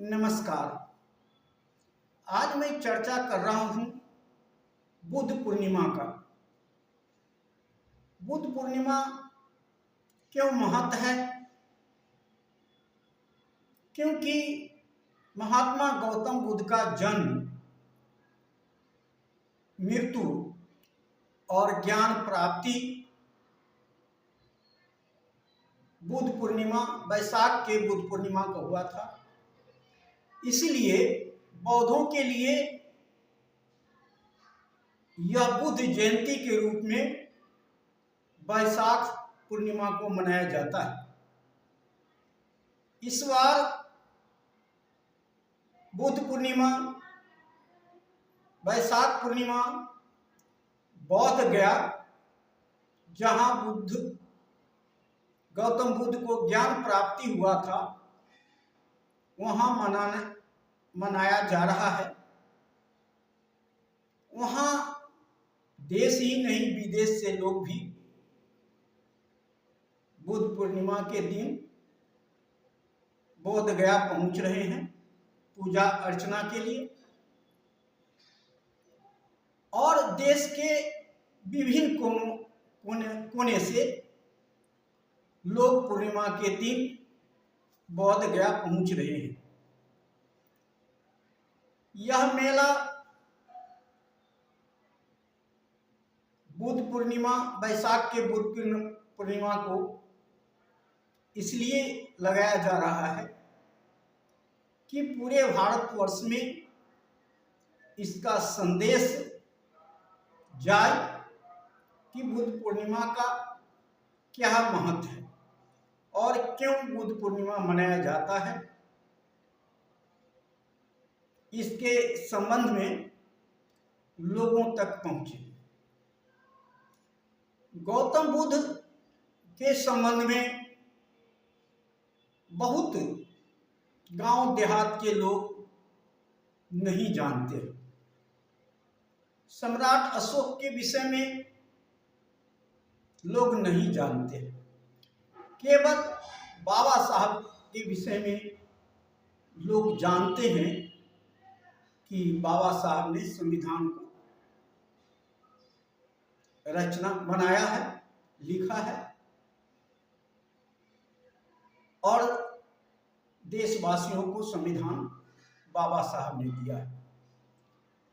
नमस्कार। आज मैं चर्चा कर रहा हूं बुद्ध पूर्णिमा का। बुद्ध पूर्णिमा क्यों महत्व है? क्योंकि महात्मा गौतम बुद्ध का जन्म, मृत्यु और ज्ञान प्राप्ति बुद्ध पूर्णिमा, वैशाख के बुद्ध पूर्णिमा को हुआ था। इसलिए बौद्धों के लिए यह बुद्ध जयंती के रूप में वैशाख पूर्णिमा को मनाया जाता है। इस बार बुद्ध पूर्णिमा, वैशाख पूर्णिमा बोध गया, जहाँ गौतम बुद्ध को ज्ञान प्राप्ति हुआ था, वहाँ मनाया जा रहा है। वहाँ देश ही नहीं, विदेश से लोग भी बुद्ध पूर्णिमा के दिन बोध गया पहुंच रहे हैं पूजा अर्चना के लिए। और देश के विभिन्न कोने से लोग पूर्णिमा के दिन बोध गया पहुंच रहे हैं। यह मेला बुद्ध पूर्णिमा, वैशाख के बुद्ध पूर्णिमा को इसलिए लगाया जा रहा है कि पूरे भारतवर्ष में इसका संदेश जाए कि बुद्ध पूर्णिमा का क्या महत्व है और क्यों बुद्ध पूर्णिमा मनाया जाता है। इसके संबंध में लोगों तक पहुंचे। गौतम बुद्ध के संबंध में बहुत गांव देहात के लोग नहीं जानते। सम्राट अशोक के विषय में लोग नहीं जानते। केवल बाबा साहब के विषय में लोग जानते हैं कि बाबा साहब ने संविधान को बनाया है, लिखा है और देशवासियों को संविधान बाबा साहब ने दिया है।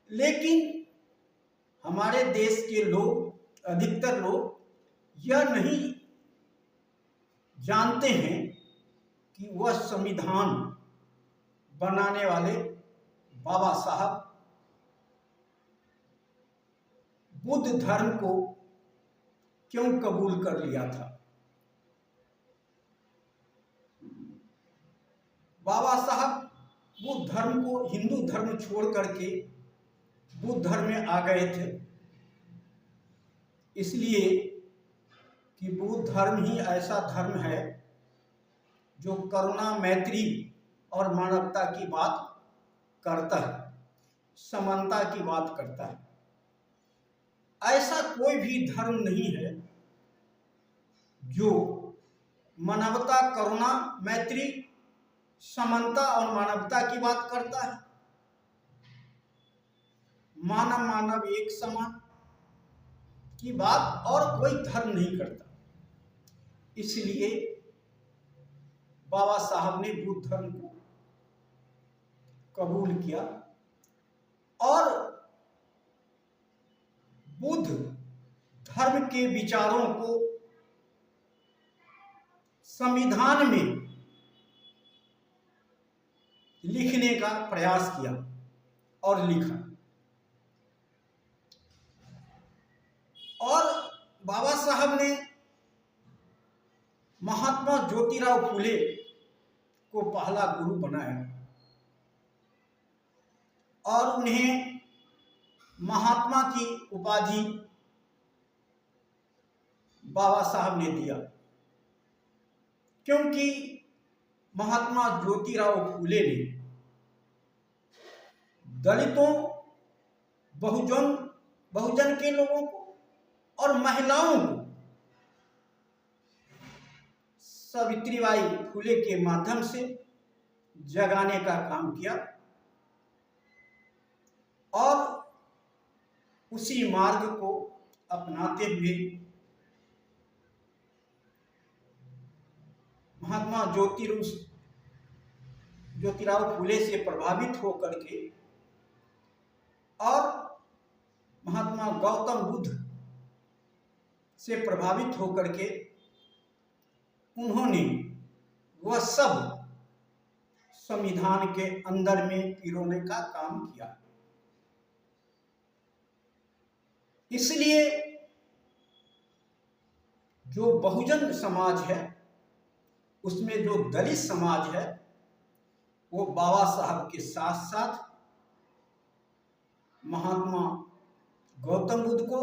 लेकिन हमारे देश के लोग, अधिकतर लोग यह नहीं जानते हैं कि वह संविधान बनाने वाले बाबा साहब बुद्ध धर्म को क्यों कबूल कर लिया था। बाबा साहब बुद्ध धर्म को, हिंदू धर्म छोड़ करके बुद्ध धर्म में आ गए थे, इसलिए कि बुद्ध धर्म ही ऐसा धर्म है जो करुणा, मैत्री और मानवता की बात करता है, समानता की बात करता है। ऐसा कोई भी धर्म नहीं है जो मानवता, करुणा, मैत्री, समानता और मानवता की बात करता है। मानव मानव एक समान की बात और कोई धर्म नहीं करता। इसलिए बाबा साहब ने बुद्ध धर्म को कबूल किया और बुद्ध धर्म के विचारों को संविधान में लिखने का प्रयास किया और लिखा। और बाबा साहब ने महात्मा ज्योतिराव फुले को पहला गुरु बनाया और उन्हें महात्मा की उपाधि बाबा साहब ने दिया, क्योंकि महात्मा ज्योतिराव फुले ने दलितों, बहुजन के लोगों को और महिलाओं को सावित्रीबाई फुले के माध्यम से जगाने का काम किया और उसी मार्ग को अपनाते हुए महात्मा ज्योतिराव फुले से प्रभावित होकर के और महात्मा गौतम बुद्ध से प्रभावित होकर के उन्होंने वह सब संविधान के अंदर में पिरोने का काम किया। इसलिए जो बहुजन समाज है उसमें जो दलित समाज है वो बाबा साहब के साथ साथ महात्मा गौतम बुद्ध को,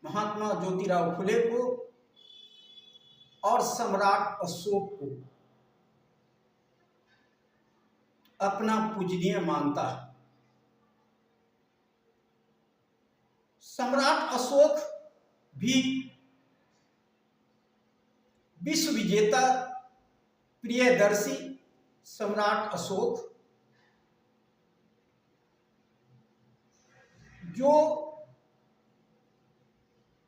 महात्मा ज्योतिराव फुले को और सम्राट अशोक को अपना पूजनीय मानता है। सम्राट अशोक भी विश्व विजेता प्रियदर्शी सम्राट अशोक जो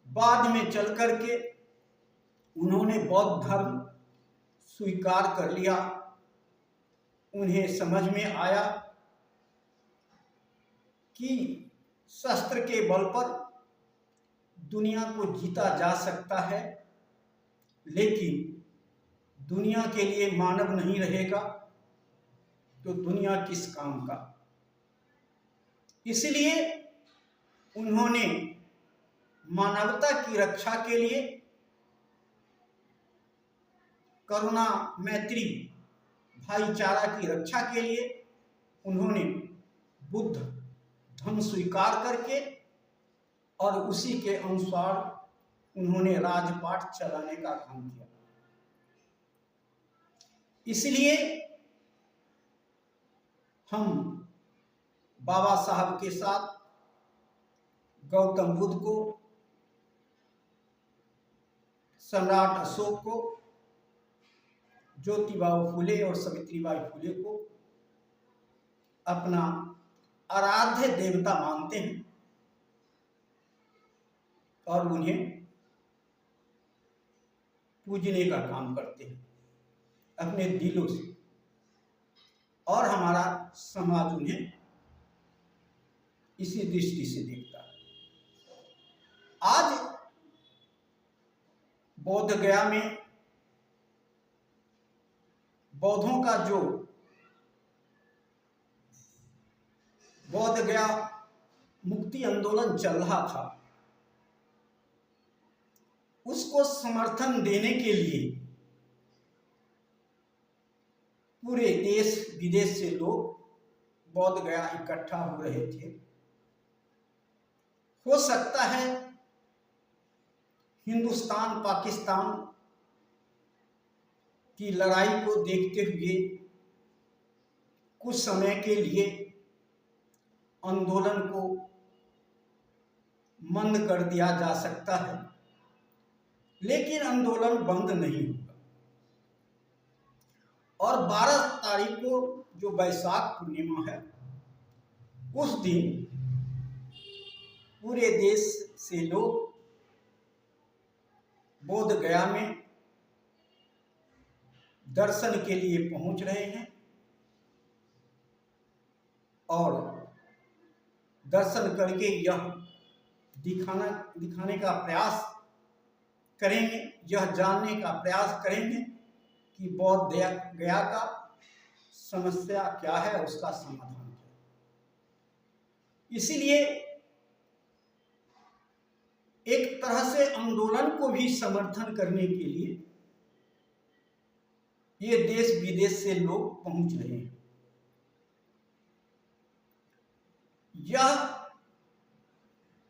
बाद में चल करके उन्होंने बौद्ध धर्म स्वीकार कर लिया। उन्हें समझ में आया कि शस्त्र के बल पर दुनिया को जीता जा सकता है, लेकिन दुनिया के लिए मानव नहीं रहेगा तो दुनिया किस काम का। इसलिए उन्होंने मानवता की रक्षा के लिए, करुणा मैत्री भाईचारा की रक्षा के लिए उन्होंने बुद्ध धर्म स्वीकार करके और उसी के अनुसार उन्होंने राजपाट चलाने का काम किया। इसलिए हम बाबा साहब के साथ गौतम बुद्ध को, सम्राट अशोक को, ज्योतिबा फुले और सावित्रीबाई फुले को अपना आराध्य देवता मानते हैं और उन्हें पूजने का काम करते हैं अपने दिलों से, और हमारा समाज उन्हें इसी दृष्टि से देखता है। आज बोध गया में बौद्धों का जो बोध गया मुक्ति आंदोलन चल रहा था उसको समर्थन देने के लिए पूरे देश विदेश से लोग बोध गया इकट्ठा हो रहे थे। हो सकता है हिंदुस्तान पाकिस्तान की लड़ाई को देखते हुए कुछ समय के लिए आंदोलन को मंद कर दिया जा सकता है, लेकिन आंदोलन बंद नहीं होगा। और 12 तारीख को जो वैशाख पूर्णिमा है उस दिन पूरे देश से लोग बोध गया में दर्शन के लिए पहुंच रहे हैं और दर्शन करके यह दिखाने का प्रयास करेंगे, यह जानने का प्रयास करेंगे कि बोध गया का समस्या क्या है, उसका समाधान क्या है। इसीलिए एक तरह से आंदोलन को भी समर्थन करने के लिए ये देश विदेश से लोग पहुंच रहे हैं। यह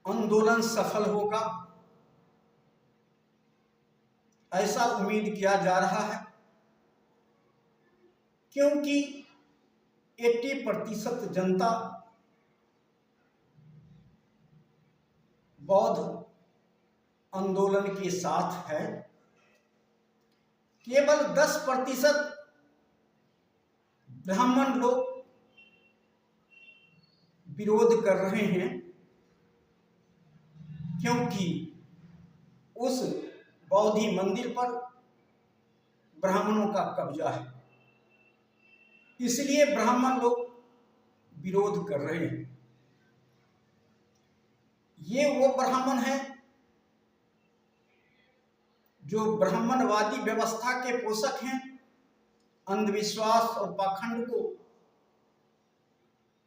आंदोलन सफल होगा ऐसा उम्मीद किया जा रहा है, क्योंकि 80% जनता बौद्ध आंदोलन के साथ है। केवल 10% ब्राह्मण लोग विरोध कर रहे हैं, क्योंकि उस बौद्धि मंदिर पर ब्राह्मणों का कब्जा है। इसलिए ब्राह्मण लोग विरोध कर रहे हैं। ये वो ब्राह्मण है जो ब्राह्मणवादी व्यवस्था के पोषक हैं, अंधविश्वास और पाखंड को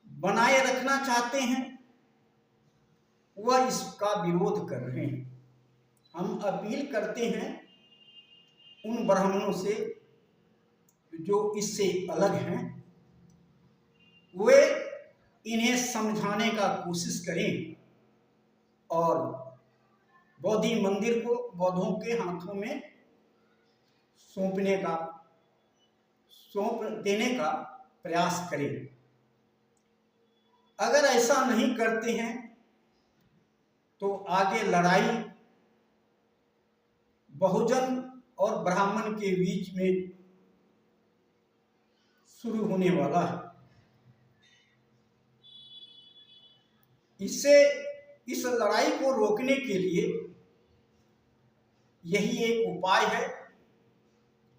बनाए रखना चाहते हैं, वह इसका विरोध कर रहे हैं। हम अपील करते हैं उन ब्राह्मणों से जो इससे अलग हैं, वे इन्हें समझाने का कोशिश करें और बौद्धि मंदिर को बौद्धों के हाथों में सौंप देने का प्रयास करें। अगर ऐसा नहीं करते हैं तो आगे लड़ाई बहुजन और ब्राह्मण के बीच में शुरू होने वाला है। इस लड़ाई को रोकने के लिए यही एक उपाय है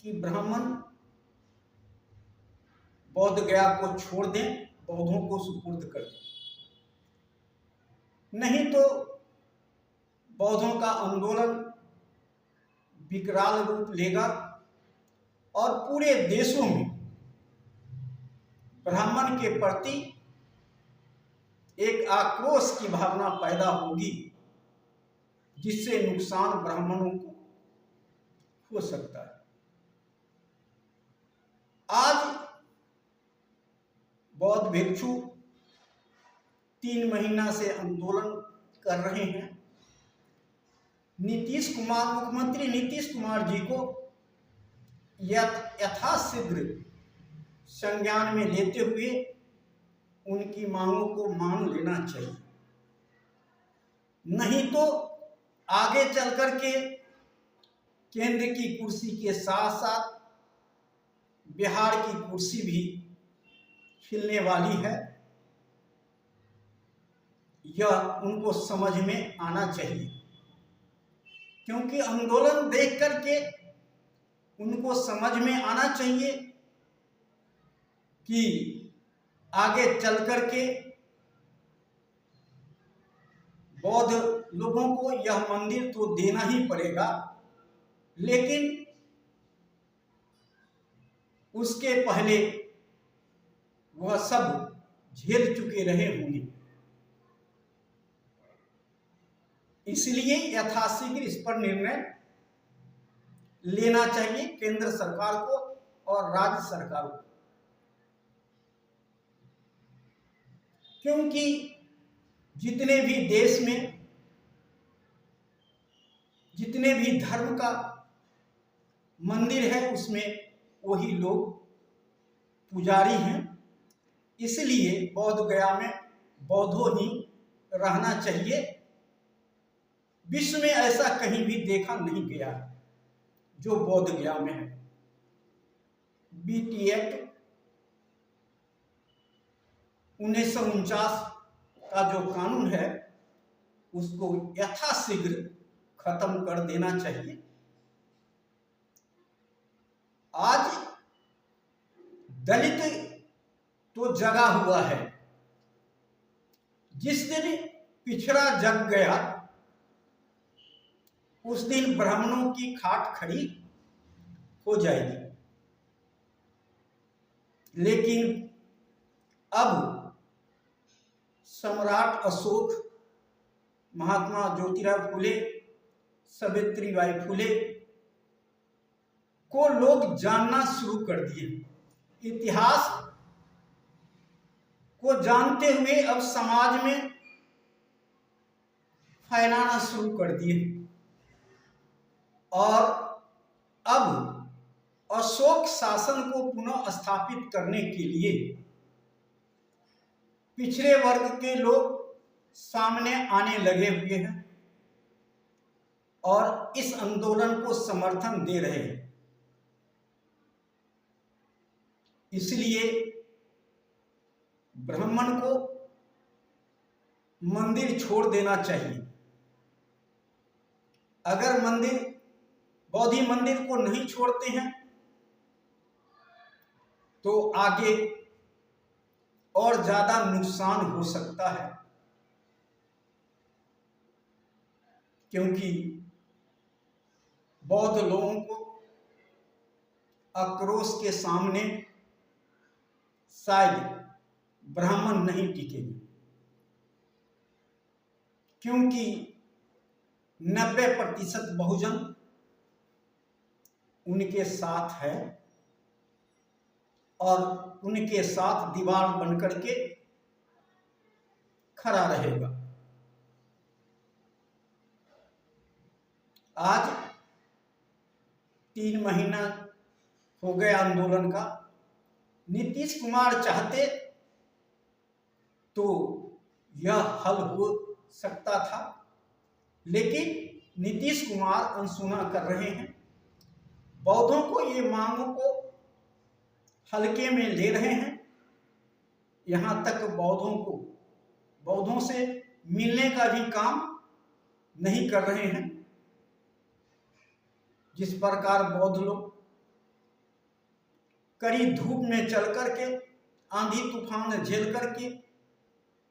कि ब्राह्मण बौद्ध गया को छोड़ दें, बौद्धों को सुपुर्द कर दें। नहीं तो बौद्धों का आंदोलन विकराल रूप लेगा और पूरे देशों में ब्राह्मण के प्रति एक आक्रोश की भावना पैदा होगी, जिससे नुकसान ब्राह्मणों को हो सकता है। आज बौद्ध भिक्षु 3 महीना से आंदोलन कर रहे हैं। मुख्यमंत्री नीतीश कुमार जी को यथाशीघ्र संज्ञान में लेते हुए उनकी मांगों को मान लेना चाहिए। नहीं तो आगे चल कर के केंद्र की कुर्सी के साथ साथ बिहार की कुर्सी भी हिलने वाली है। यह उनको समझ में आना चाहिए, क्योंकि आंदोलन देख करके उनको समझ में आना चाहिए कि आगे चल करके बौद्ध लोगों को यह मंदिर तो देना ही पड़ेगा, लेकिन उसके पहले वह सब झेल चुके रहे होंगे। इसलिए यथाशीघ्र इस पर निर्णय लेना चाहिए केंद्र सरकार को और राज्य सरकार को, क्योंकि जितने भी देश में जितने भी धर्म का मंदिर है उसमें वही लोग पुजारी हैं। इसलिए बौद्ध गया में बौद्धों ही रहना चाहिए। विश्व में ऐसा कहीं भी देखा नहीं गया जो बौद्ध गया में है। बीटी एक्ट 1949 का जो कानून है उसको यथाशीघ्र खत्म कर देना चाहिए। आज दलित तो जगा हुआ है। जिस दिन पिछड़ा जग गया उस दिन ब्राह्मणों की खाट खड़ी हो जाएगी। लेकिन अब सम्राट अशोक, महात्मा ज्योतिराव फुले, सावित्रीबाई फुले को लोग जानना शुरू कर दिए। इतिहास को जानते हुए अब समाज में फैलाना शुरू कर दिए और अब अशोक शासन को पुनः स्थापित करने के लिए पिछड़े वर्ग के लोग सामने आने लगे हुए हैं और इस आंदोलन को समर्थन दे रहे हैं। इसलिए ब्राह्मण को मंदिर छोड़ देना चाहिए। अगर बौद्ध मंदिर को नहीं छोड़ते हैं तो आगे और ज्यादा नुकसान हो सकता है, क्योंकि बौद्ध लोगों को आक्रोश के सामने शायद ब्राह्मण नहीं टिकेंगे, क्योंकि 90% बहुजन उनके साथ है और उनके साथ दीवार बनकर के खड़ा रहेगा। आज 3 महीना हो गया आंदोलन का। नीतीश कुमार चाहते तो यह हल हो सकता था, लेकिन नीतीश कुमार अनसुना कर रहे हैं। बौद्धों को ये मांगों को हल्के में ले रहे हैं। यहाँ तक बौद्धों से मिलने का भी काम नहीं कर रहे हैं। जिस प्रकार बौद्ध लोग कड़ी धूप में चल करके, आंधी तूफान झेल करके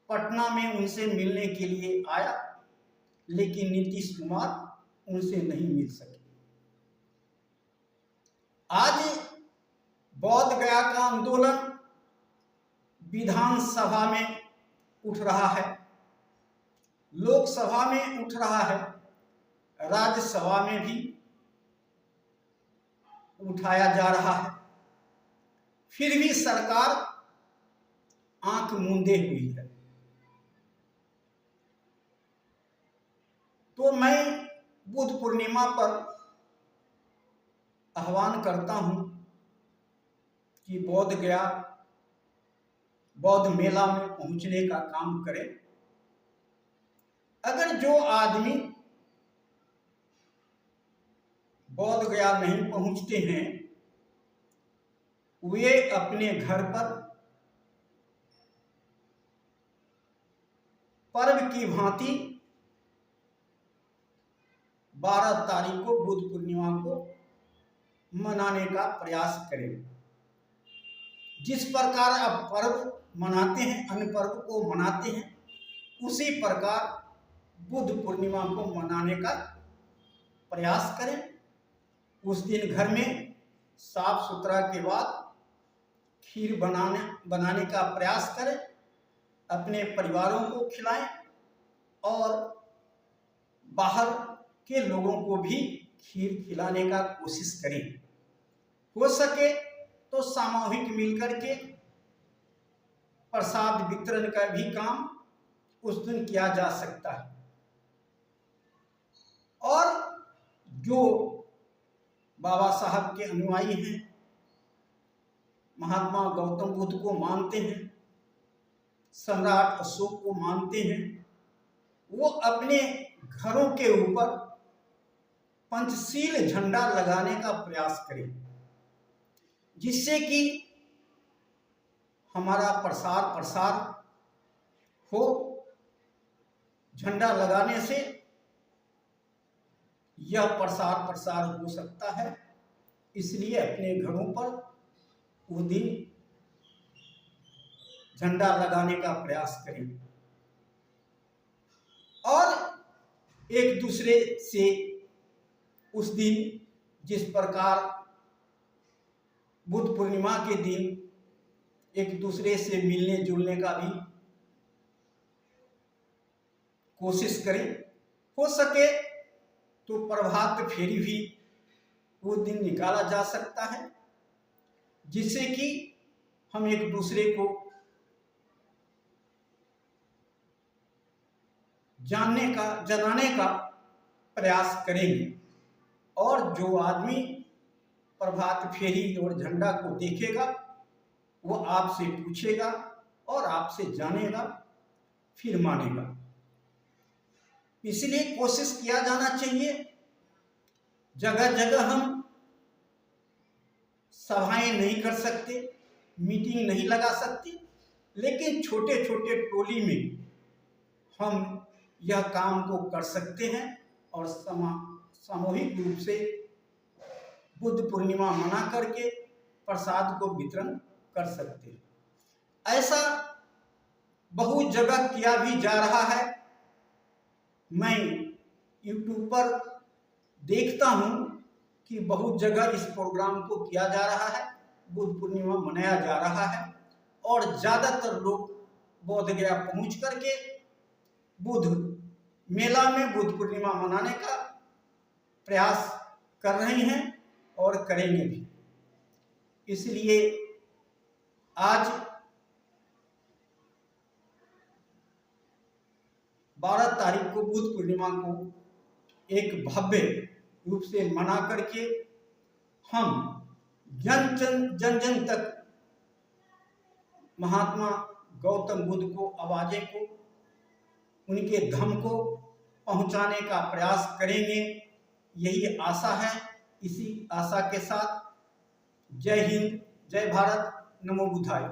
पटना में उनसे मिलने के लिए आया, लेकिन नीतीश कुमार उनसे नहीं मिल सके। आज बौद्ध गया का आंदोलन विधानसभा में उठ रहा है, लोकसभा में उठ रहा है, राज्यसभा में भी उठाया जा रहा है, फिर भी सरकार आंख मूंदे हुई है। तो मैं बुद्ध पूर्णिमा पर आह्वान करता हूं कि बौद्ध गया बौद्ध मेला में पहुंचने का काम करें। अगर जो आदमी बौद्ध गया नहीं पहुंचते हैं, वे अपने घर पर पर्व की भांति 12 तारीख को बुद्ध पूर्णिमा को मनाने का प्रयास करें। जिस प्रकार अब पर्व मनाते हैं, अन्य पर्व को मनाते हैं, उसी प्रकार बुद्ध पूर्णिमा को मनाने का प्रयास करें। उस दिन घर में साफ सुथरा के बाद खीर बनाने का प्रयास करें, अपने परिवारों को खिलाएं और बाहर के लोगों को भी खीर खिलाने का कोशिश करें। हो सके तो सामूहिक मिलकर के प्रसाद वितरण का भी काम उस दिन किया जा सकता है। और जो बाबा साहब के अनुयायी हैं, महात्मा गौतम बुद्ध को मानते हैं, सम्राट अशोक को मानते हैं, वो अपने घरों के ऊपर पंचशील झंडा लगाने का प्रयास करें, जिससे कि हमारा प्रसार हो। झंडा लगाने से यह प्रसार हो सकता है। इसलिए अपने घरों पर उस दिन झंडा लगाने का प्रयास करें और एक दूसरे से उस दिन, जिस प्रकार बुद्ध पूर्णिमा के दिन एक दूसरे से मिलने जुलने का भी कोशिश करें। हो सके तो प्रभात फेरी भी वो दिन निकाला जा सकता है, जिससे कि हम एक दूसरे को जनाने का प्रयास करेंगे। और जो आदमी प्रभात फेरी और झंडा को देखेगा, वो आपसे पूछेगा और आपसे जानेगा, फिर मानेगा। इसलिए कोशिश किया जाना चाहिए। जगह जगह हम सभाएं नहीं कर सकते, मीटिंग नहीं लगा सकते, लेकिन छोटे छोटे टोली में हम यह काम को कर सकते हैं और सामूहिक रूप से बुद्ध पूर्णिमा मना करके प्रसाद को वितरण कर सकते हैं। ऐसा बहुत जगह किया भी जा रहा है। मैं यूट्यूब पर देखता हूँ कि बहुत जगह इस प्रोग्राम को किया जा रहा है, बुद्ध पूर्णिमा मनाया जा रहा है और ज़्यादातर लोग बोध गया पहुँच करके बुद्ध मेला में बुद्ध पूर्णिमा मनाने का प्रयास कर रहे हैं और करेंगे भी। इसलिए आज 12 तारीख को बुद्ध पूर्णिमा को एक भव्य रूप से मना करके हम जन जन तक महात्मा गौतम बुद्ध को आवाज़ें को, उनके धम्म को पहुंचाने का प्रयास करेंगे, यही आशा है। इसी आशा के साथ जय हिंद, जय भारत, नमो बुद्धाय।